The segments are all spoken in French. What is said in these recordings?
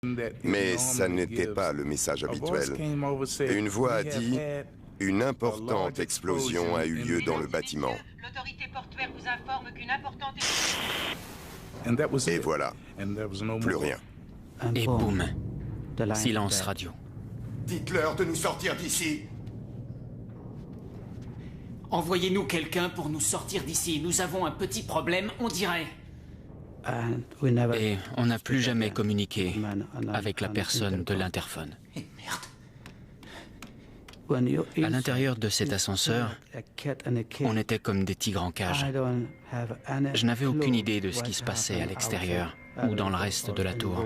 Mais ça n'était pas le message habituel. Et une voix a dit « Une importante explosion a eu lieu dans le bâtiment. » L'autorité portuaire vous informe qu'une importante... Et voilà, plus rien. Et boum, silence radio. Dites-leur de nous sortir d'ici. Envoyez-nous quelqu'un pour nous sortir d'ici. Nous avons un petit problème, on dirait. Et on n'a plus jamais communiqué avec la personne de l'interphone. Eh merde. À l'intérieur de cet ascenseur, on était comme des tigres en cage. Je n'avais aucune idée de ce qui se passait à l'extérieur ou dans le reste de la tour.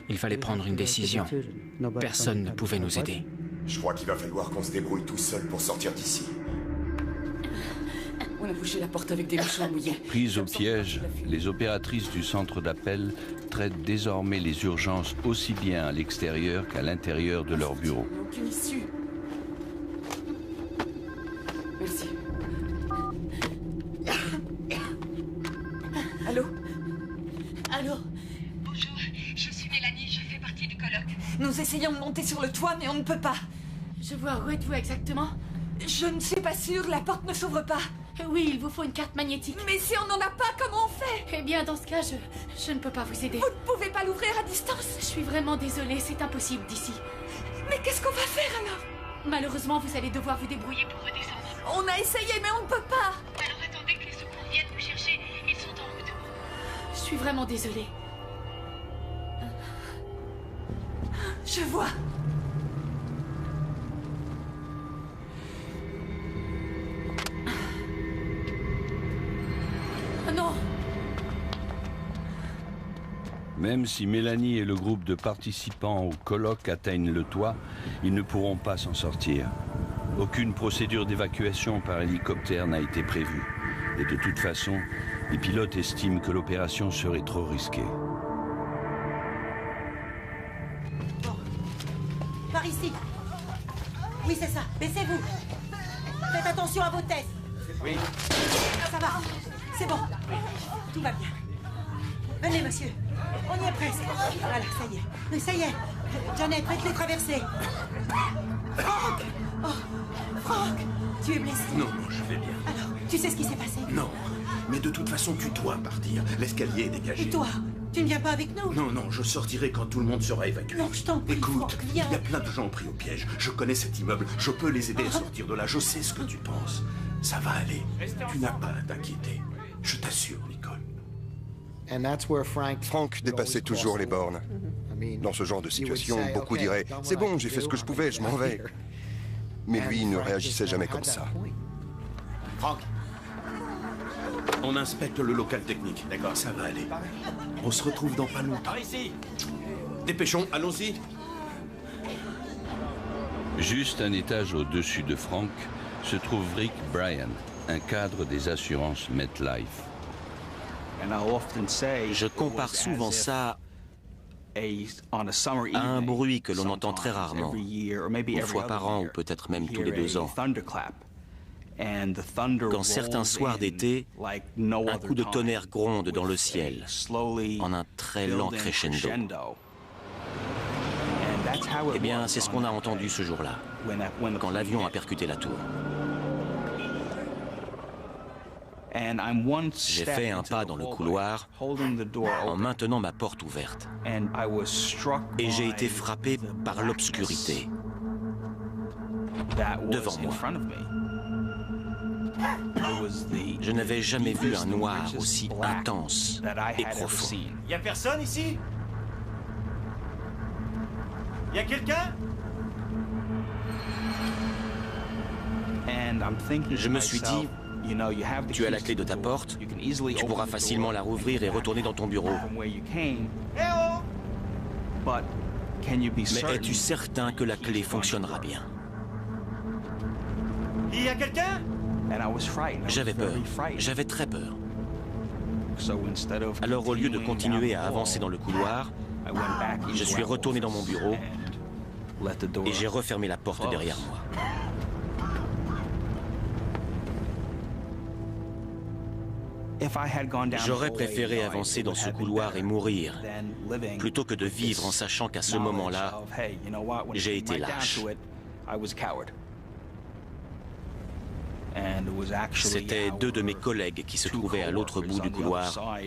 Il fallait prendre une décision. Personne ne pouvait nous aider. Je crois qu'il va falloir qu'on se débrouille tout seul pour sortir d'ici. On a bouché la porte avec des mouchoirs mouillés. Prises au piège, les opératrices du centre d'appel traitent désormais les urgences aussi bien à l'extérieur qu'à l'intérieur de leur bureau. Aucune issue. Merci. Allô? Allô? Bonjour, je suis Mélanie, je fais partie du colloque. Nous essayons de monter sur le toit, mais on ne peut pas. Je vois, où êtes-vous exactement? Je ne suis pas sûre, la porte ne s'ouvre pas. Oui, il vous faut une carte magnétique. Mais si on n'en a pas, comment on fait? Eh bien, dans ce cas, je ne peux pas vous aider. Vous ne pouvez pas l'ouvrir à distance? Je suis vraiment désolée, c'est impossible d'ici. Mais qu'est-ce qu'on va faire alors? Malheureusement, vous allez devoir vous débrouiller pour redescendre. On a essayé, mais on ne peut pas. Alors attendez que les secours viennent vous chercher, ils sont en route. Je suis vraiment désolée. Je vois. Non. Même si Mélanie et le groupe de participants au colloque atteignent le toit, ils ne pourront pas s'en sortir. Aucune procédure d'évacuation par hélicoptère n'a été prévue. Et de toute façon, les pilotes estiment que l'opération serait trop risquée. Bon. Par ici. Oui, c'est ça. Baissez-vous. Faites attention à vos têtes. Oui. Ça va. C'est bon. Tout va bien. Venez, monsieur. On y est presque. Voilà, ça y est. Mais ça y est. Janet, faites-les traverser. Franck! Oh, Franck! Tu es blessé? Non, non, je vais bien. Alors, tu sais ce qui s'est passé? Non, mais de toute façon, tu dois partir. L'escalier est dégagé. Et toi? Tu ne viens pas avec nous? Non, non, je sortirai quand tout le monde sera évacué. Non, je t'en prie, Écoute, Franck, viens. il y a plein de gens pris au piège. Je connais cet immeuble. Je peux les aider à sortir de là. Je sais ce que tu penses. Ça va aller. Tu n'as pas à t'inquiéter. Je t'assure, Nicole. Frank dépassait toujours les bornes. Dans ce genre de situation, beaucoup diraient « C'est bon, j'ai fait ce que je pouvais, je m'en vais ». Mais lui ne réagissait jamais comme ça. Franck, on inspecte le local technique. D'accord, ça va aller. On se retrouve dans pas longtemps. Par ici. Dépêchons, allons-y. Juste un étage au-dessus de Frank se trouve Rick Bryan, un cadre des assurances MetLife. Je compare souvent ça à un bruit que l'on entend très rarement, une fois par an ou peut-être même tous les 2 ans. Quand certains soirs d'été, un coup de tonnerre gronde dans le ciel, en un très lent crescendo. Eh bien, c'est ce qu'on a entendu ce jour-là, quand l'avion a percuté la tour. J'ai fait un pas dans le couloir en maintenant ma porte ouverte. Et j'ai été frappé par l'obscurité devant moi. Je n'avais jamais vu un noir aussi intense et profond. Il y a personne ici? Il y a quelqu'un? Je me suis dit, tu as la clé de ta porte, tu pourras facilement la rouvrir et retourner dans ton bureau. Mais es-tu certain que la clé fonctionnera bien? Il y a quelqu'un? J'avais peur, j'avais très peur. Alors au lieu de continuer à avancer dans le couloir, je suis retourné dans mon bureau et j'ai refermé la porte derrière moi. J'aurais préféré avancer dans ce couloir et mourir, plutôt que de vivre en sachant qu'à ce moment-là, j'ai été lâche. C'était 2 de mes collègues qui se trouvaient à l'autre bout du couloir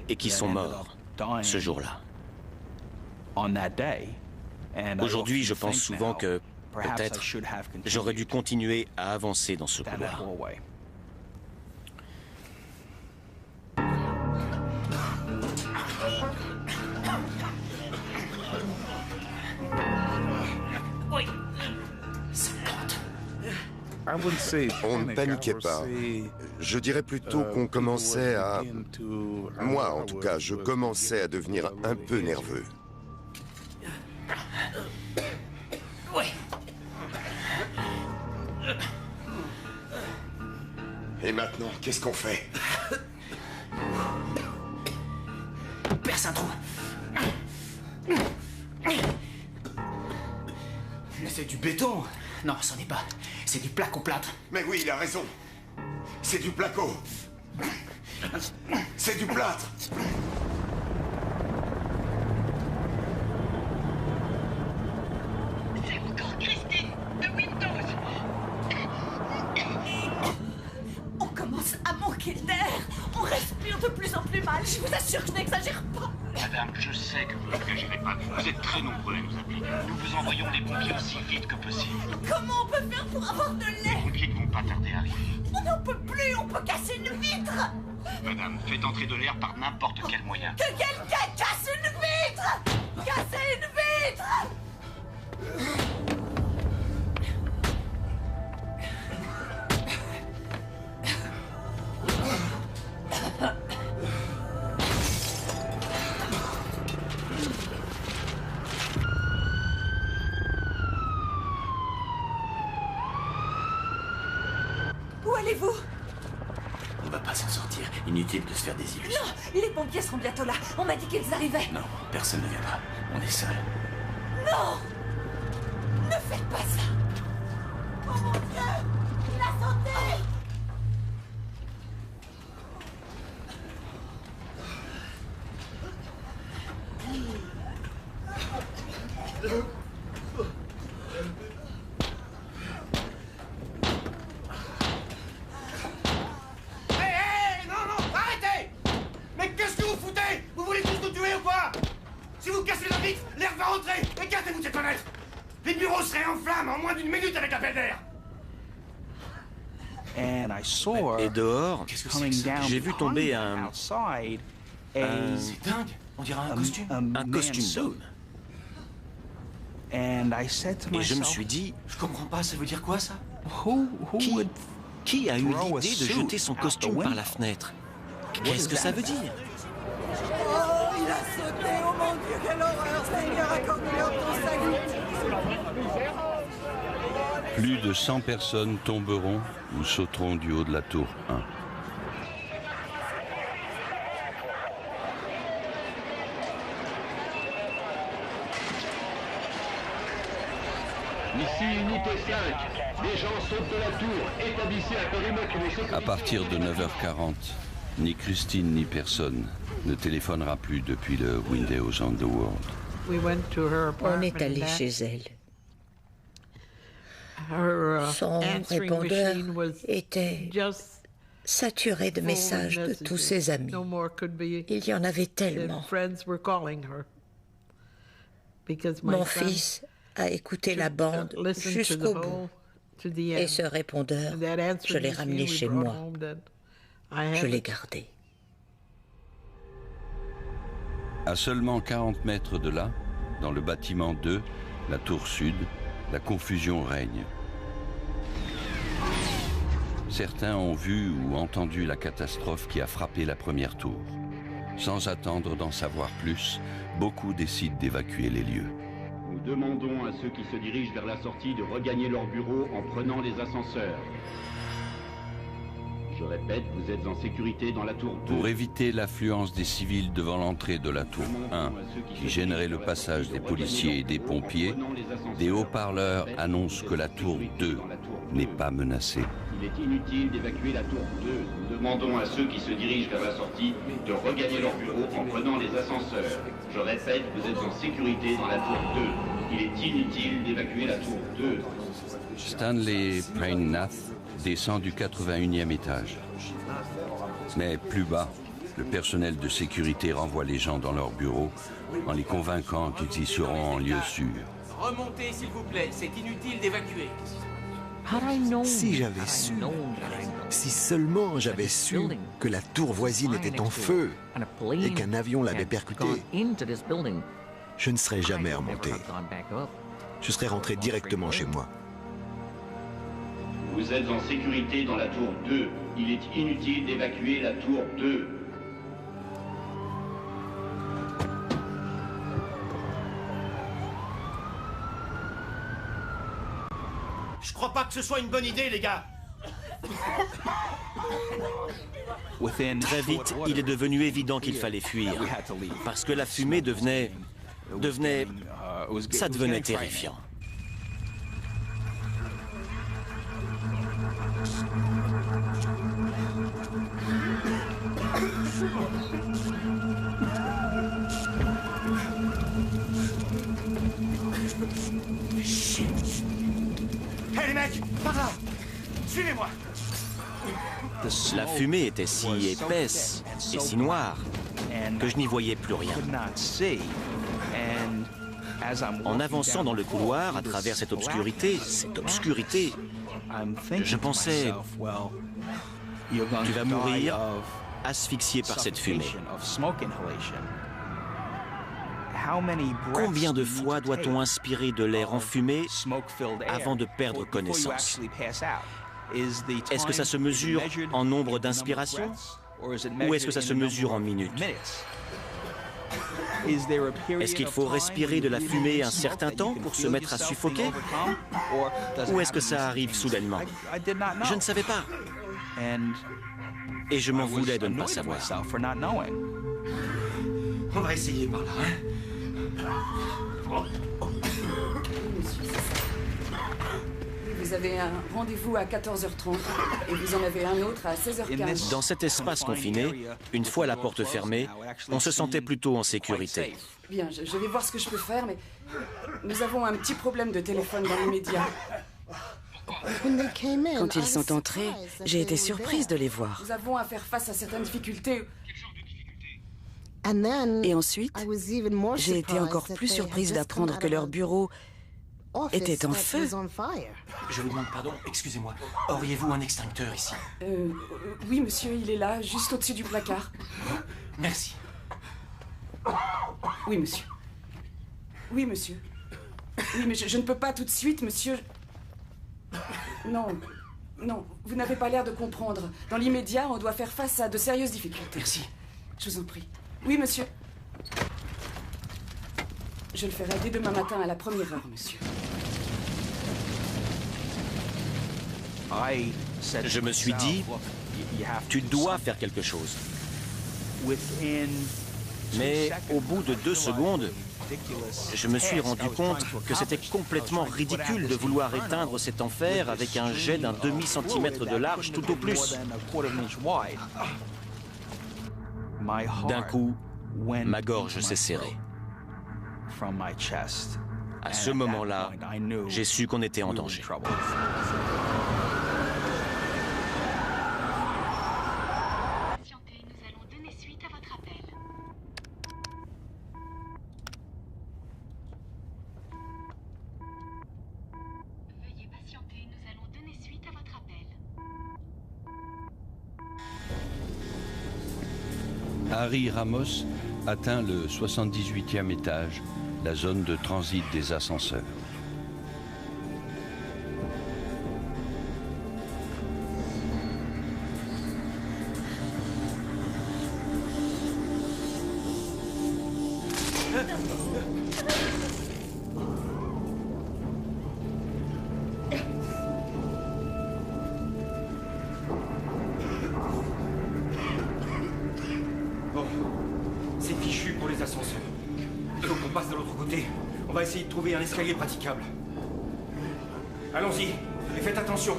et qui sont morts ce jour-là. Aujourd'hui, je pense souvent que, peut-être, j'aurais dû continuer à avancer dans ce couloir. On ne paniquait pas. Je dirais plutôt qu'on commençait à... Moi, en tout cas, je commençais à devenir un peu nerveux. Ouais. Et maintenant, qu'est-ce qu'on fait? Perce un trou. Mais c'est du béton. Non, c'en est pas. C'est du placo-plâtre. Mais oui, il a raison. C'est du placo. C'est du plâtre. C'est encore Christine, de Windows. On commence à manquer d'air. On respire de plus en plus mal. Je vous assure que je n'exagère pas. Madame, je sais que vous n'exagérez pas. Vous êtes très nombreux à nous appeler. Nous vous envoyons des pompiers aussi vite que possible. Comment on peut faire pour avoir de l'air? Les pompiers ne vont pas tarder à arriver. On n'en peut plus. On peut casser une vitre. Madame, faites entrer de l'air par n'importe quel moyen. Que quelqu'un casse une vitre. Casser une vitre. Où allez-vous? On va pas s'en sortir. Inutile de se faire des illusions. Non, les pompiers seront bientôt là. On m'a dit qu'ils arrivaient. Non, personne ne viendra. On est seuls. Non! Ne faites pas ça! Oh mon Dieu! La santé! Hé, non, arrêtez! Mais qu'est-ce que vous foutez? Vous voulez tous nous tuer ou quoi? Si vous cassez la vitre, l'air va rentrer! Écartez-vous de cette fenêtre! Les bureaux seraient en flammes en moins d'1 minute avec l'appel d'air! Et dehors, j'ai vu tomber un C'est dingue! On dirait un costume. Un costume d'homme. Et je me suis dit... Je comprends pas, ça veut dire quoi, ça? Qui a eu l'idée de jeter son costume par la fenêtre? Qu'est-ce que ça veut dire? Oh, il a sauté! Oh mon Dieu, quelle horreur! Seigneur, accorde-leur ton salut! Plus de 100 personnes tomberont ou sauteront du haut de la tour 1. Ici unité 5. Les gens sautent de la tour. Établissez un périmètre. À partir de 9h40, ni Christine ni personne ne téléphonera plus depuis le Windows on the World. On est allé chez elle. Son répondeur était saturé de messages de tous ses amis. Il y en avait tellement. Mon fils a écouté la bande jusqu'au bout. Et ce répondeur, je l'ai ramené chez moi. Je l'ai gardé. À seulement 40 mètres de là, dans le bâtiment 2, la tour sud, la confusion règne. Certains ont vu ou entendu la catastrophe qui a frappé la première tour. Sans attendre d'en savoir plus, beaucoup décident d'évacuer les lieux. Nous demandons à ceux qui se dirigent vers la sortie de regagner leur bureau en prenant les ascenseurs. Je répète, vous êtes en sécurité dans la tour 2. Pour éviter l'affluence des civils devant l'entrée de la tour 1, qui gênerait le passage des policiers et des pompiers, des haut-parleurs annoncent que la tour 2 n'est pas menacée. Il est inutile d'évacuer la tour 2. Nous demandons à ceux qui se dirigent vers la sortie de regagner leur bureau en prenant les ascenseurs. Je répète, vous êtes en sécurité dans la tour 2. Il est inutile d'évacuer la tour 2. Stanley Prainnath descend du 81e étage. Mais plus bas, le personnel de sécurité renvoie les gens dans leur bureau en les convainquant qu'ils y seront en lieu sûr. Remontez, s'il vous plaît, c'est inutile d'évacuer. Si j'avais su, si seulement j'avais su que la tour voisine était en feu et qu'un avion l'avait percuté, je ne serais jamais remonté. Je serais rentré directement chez moi. Vous êtes en sécurité dans la tour 2. Il est inutile d'évacuer la tour 2. Je crois pas que ce soit une bonne idée, les gars. Très vite, il est devenu évident qu'il fallait fuir, parce que la fumée devenait terrifiant. Hé les mecs, par là. Suivez-moi. La fumée était si épaisse et si noire que je n'y voyais plus rien. En avançant dans le couloir à travers cette obscurité, je pensais, tu vas mourir asphyxié par cette fumée. Combien de fois doit-on inspirer de l'air enfumé avant de perdre connaissance? Est-ce que ça se mesure en nombre d'inspirations ou est-ce que ça se mesure en minutes? Est-ce qu'il faut respirer de la fumée un certain temps pour se mettre à suffoquer? Ou est-ce que ça arrive soudainement? Je ne savais pas. Et je m'en voulais de ne pas savoir. On va essayer par là, hein? Vous avez un rendez-vous à 14h30 et vous en avez un autre à 16h15. Dans cet espace confiné, une fois la porte fermée, on se sentait plutôt en sécurité. Bien, je vais voir ce que je peux faire, mais nous avons un petit problème de téléphone dans l'immédiat. Quand ils sont entrés, j'ai été surprise de les voir. Nous avons à faire face à certaines difficultés. Et ensuite, j'ai été encore plus surprise d'apprendre que leur bureau était en feu. Je vous demande pardon, excusez-moi. Auriez-vous un extincteur ici? Oui, monsieur, il est là, juste au-dessus du placard. Merci. Oui, monsieur. Oui, monsieur. Oui, mais je ne peux pas tout de suite, monsieur. Non, non, vous n'avez pas l'air de comprendre. Dans l'immédiat, on doit faire face à de sérieuses difficultés. Merci. Je vous en prie. Oui, monsieur. Je le ferai dès demain matin à la première heure, monsieur. Je me suis dit, tu dois faire quelque chose. Mais au bout de 2 secondes, je me suis rendu compte que c'était complètement ridicule de vouloir éteindre cet enfer avec un jet d'un demi-centimètre de large tout au plus. D'un coup, ma gorge s'est serrée. À ce moment-là, j'ai su qu'on était en danger. Harry Ramos atteint le 78e étage, la zone de transit des ascenseurs. fichu pour les ascenseurs. Il faut qu'on passe de l'autre côté. On va essayer de trouver un escalier praticable. Allons-y, et faites attention.